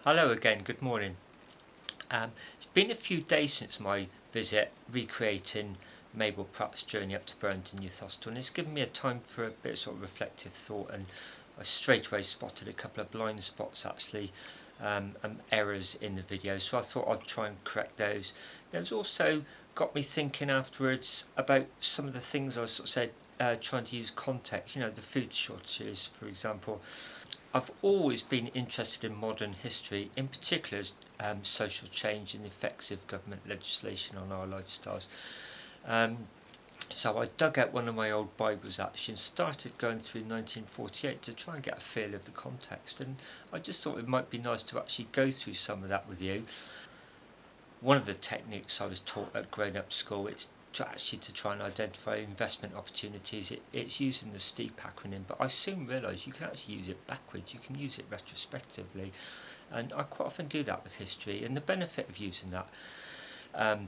Hello again, good morning. It's been a few days since my visit recreating Mabel Pratt's journey up to Burlington Youth Hostel, and it's given me a time for a bit of sort of reflective thought, and I straight away spotted a couple of blind spots actually, and errors in the video, so I thought I'd try and correct those. There's also got me thinking afterwards about some of the things I sort of said, trying to use context, the food shortages, for example. I've always been interested in modern history, in particular social change and the effects of government legislation on our lifestyles. Um, so I dug out one of my old Bibles actually and started going through 1948 to try and get a feel of the context. And I just thought it might be nice to actually go through some of that with you. One of the techniques I was taught at grown-up school is to try and identify investment opportunities. It's using the STEEP acronym, but I soon realised you can actually use it backwards. You can use it retrospectively, and I quite often do that with history. And the benefit of using that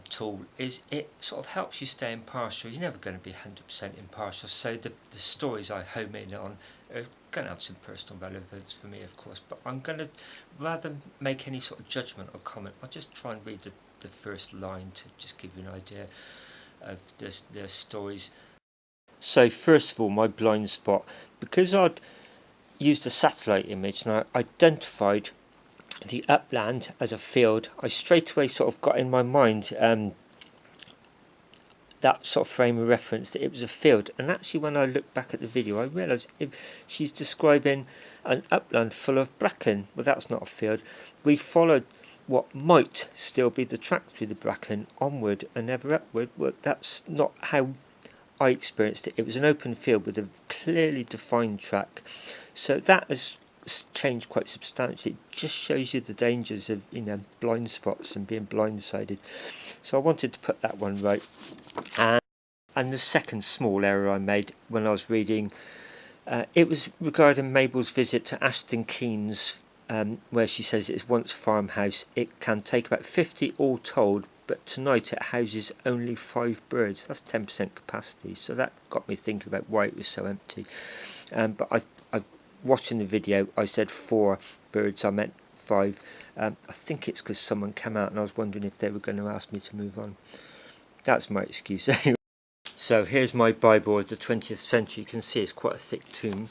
tool is it sort of helps you stay impartial. You're never going to be 100% impartial, so the stories I home in on are going to have some personal relevance for me, of course, but I'm going to, rather than make any sort of judgment or comment, I'll just try and read the first line to just give you an idea of the stories. So first of all, my blind spot, because I'd used a satellite image and I identified the upland as a field, I straight away sort of got in my mind that sort of frame of reference that it was a field. And actually when I looked back at the video, I realised she's describing an upland full of bracken. Well, that's not a field. We followed what might still be the track through the bracken onward and ever upward. Well, that's not how I experienced it. It was an open field with a clearly defined track. So that has changed quite substantially. It just shows you the dangers of blind spots and being blindsided. So I wanted to put that one right. And the second small error I made when I was reading, it was regarding Mabel's visit to Ashton Keynes, where she says it's once a farmhouse. It can take about 50 all told, but tonight it houses only 5 birds. That's 10% capacity, so that got me thinking about why it was so empty. But I watching the video, I said 4 birds, I meant 5. I think it's because someone came out and I was wondering if they were going to ask me to move on. That's my excuse anyway. So here's my Bible of the 20th century. You can see it's quite a thick tome.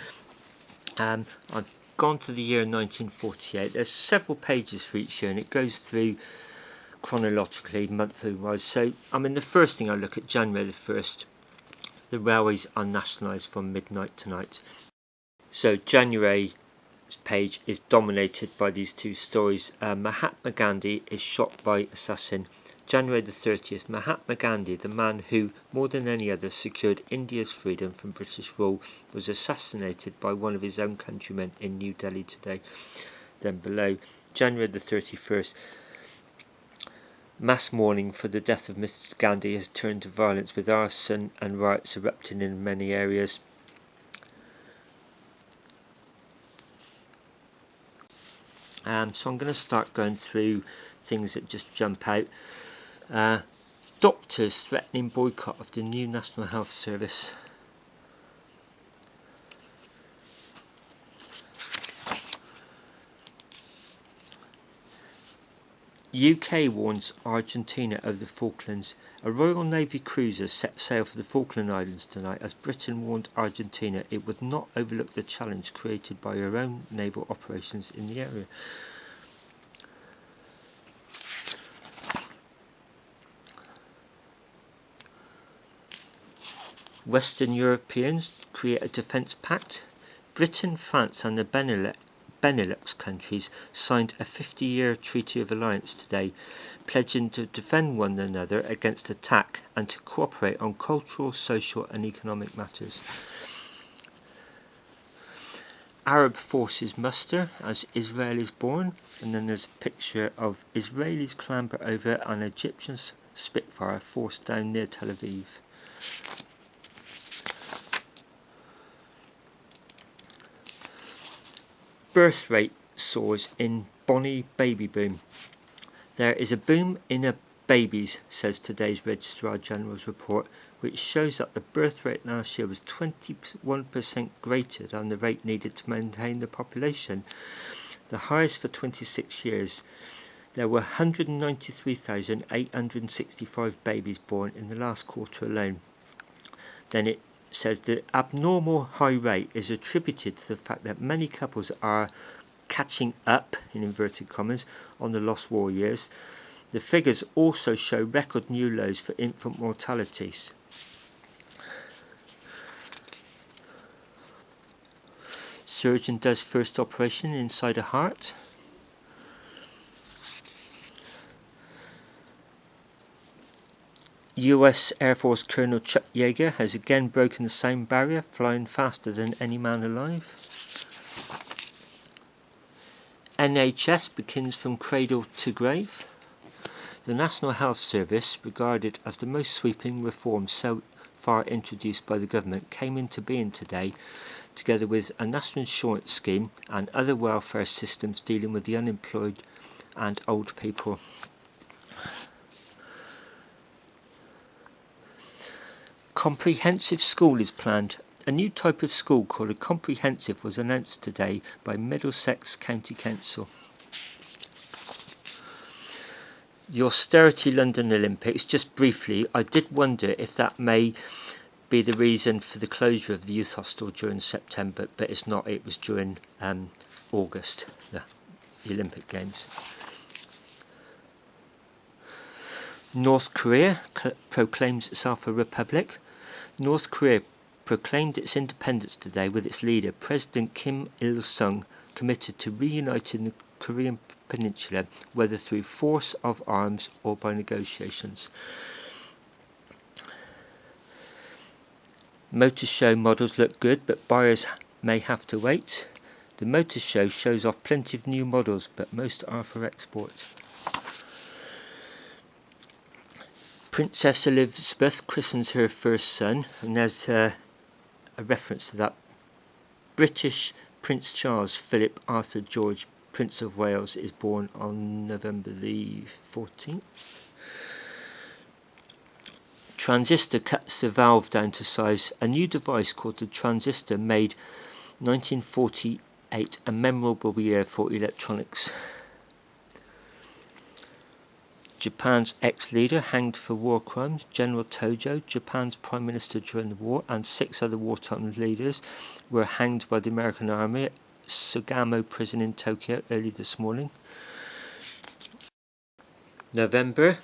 I've gone to the year 1948. There's several pages for each year and it goes through chronologically, monthly wise. So the first thing I look at, January the 1st, the railways are nationalised from midnight tonight. So January's page is dominated by these two stories. Mahatma Gandhi is shot by assassin. January the 30th, Mahatma Gandhi, the man who, more than any other, secured India's freedom from British rule, was assassinated by one of his own countrymen in New Delhi today. Then below, January the 31st, mass mourning for the death of Mr. Gandhi has turned to violence with arson and riots erupting in many areas. So I'm going to start going through things that just jump out. Doctors threatening boycott of the new National Health Service. UK warns Argentina of the Falklands. A Royal Navy cruiser set sail for the Falkland Islands tonight as Britain warned Argentina it would not overlook the challenge created by her own naval operations in the area. Western Europeans create a defence pact. Britain, France and the Benelux countries signed a 50-year treaty of alliance today, pledging to defend one another against attack and to cooperate on cultural, social and economic matters. Arab forces muster as Israel is born, and then there's a picture of Israelis clamber over an Egyptian Spitfire forced down near Tel Aviv. Birth rate soars in Bonnie baby boom. There is a boom in babies, says today's Registrar General's report, which shows that the birth rate last year was 21% greater than the rate needed to maintain the population. the highest for 26 years. There were 193,865 babies born in the last quarter alone. Then it says the abnormal high rate is attributed to the fact that many couples are catching up, in inverted commas, on the lost war years. The figures also show record new lows for infant mortalities. Surgeon does first operation inside a heart. US Air Force Colonel Chuck Yeager has again broken the sound barrier, flying faster than any man alive. NHS begins from cradle to grave. The National Health Service, regarded as the most sweeping reform so far introduced by the government, came into being today, together with a national insurance scheme and other welfare systems dealing with the unemployed and old people. Comprehensive school is planned. A new type of school called a comprehensive was announced today by Middlesex County Council. The austerity London Olympics, just briefly, I did wonder if that may be the reason for the closure of the youth hostel during September, but it's not. It was during August, the Olympic Games. North Korea proclaims itself a republic. North Korea proclaimed its independence today, with its leader, President Kim Il-sung, committed to reuniting the Korean peninsula, whether through force of arms or by negotiations. Motor show models look good, but buyers may have to wait. The motor show shows off plenty of new models, but most are for export. Princess Elizabeth christens her first son, and there's a reference to that. British Prince Charles Philip Arthur George, Prince of Wales, is born on November the 14th. Transistor cuts the valve down to size. A new device called the transistor made 1948 a memorable year for electronics. Japan's ex-leader hanged for war crimes. General Tojo, Japan's prime minister during the war, and 6 other wartime leaders were hanged by the American army at Sugamo prison in Tokyo early this morning. November,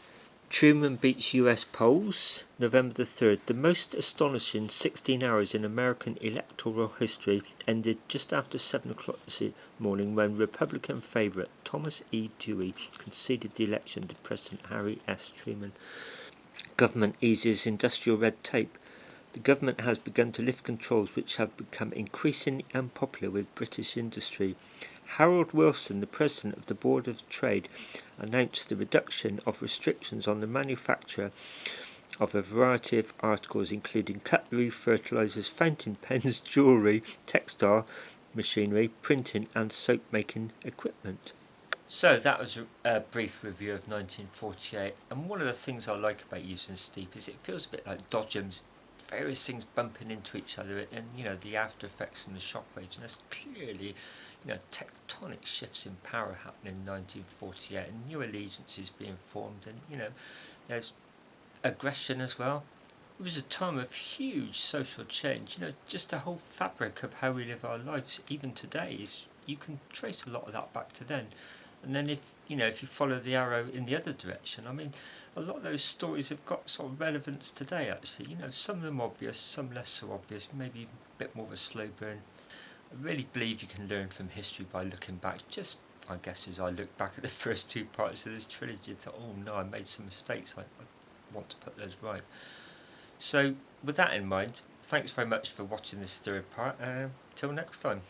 Truman beats US polls. November the 3rd, the most astonishing 16 hours in American electoral history ended just after 7 o'clock this morning when Republican favourite Thomas E. Dewey conceded the election to President Harry S. Truman. Government eases industrial red tape. The government has begun to lift controls which have become increasingly unpopular with British industry. Harold Wilson, the president of the Board of Trade, announced the reduction of restrictions on the manufacture of a variety of articles, including cutlery, fertilisers, fountain pens, jewellery, textile machinery, printing and soap-making equipment. So that was a brief review of 1948, and one of the things I like about using steep is it feels a bit like Dodgems, various things bumping into each other, and the after effects and the shockwaves, and there's clearly tectonic shifts in power happening in 1948, and new allegiances being formed, and there's aggression as well. It was a time of huge social change. Just the whole fabric of how we live our lives even today you can trace a lot of that back to then. And then if you follow the arrow in the other direction, I mean, a lot of those stories have got sort of relevance today, actually. Some of them obvious, some less so obvious, maybe a bit more of a slow burn. I really believe you can learn from history by looking back. Just, I guess, as I look back at the first 2 parts of this trilogy, I thought, oh no, I made some mistakes. I want to put those right. So, with that in mind, thanks very much for watching this 3rd part. Till next time.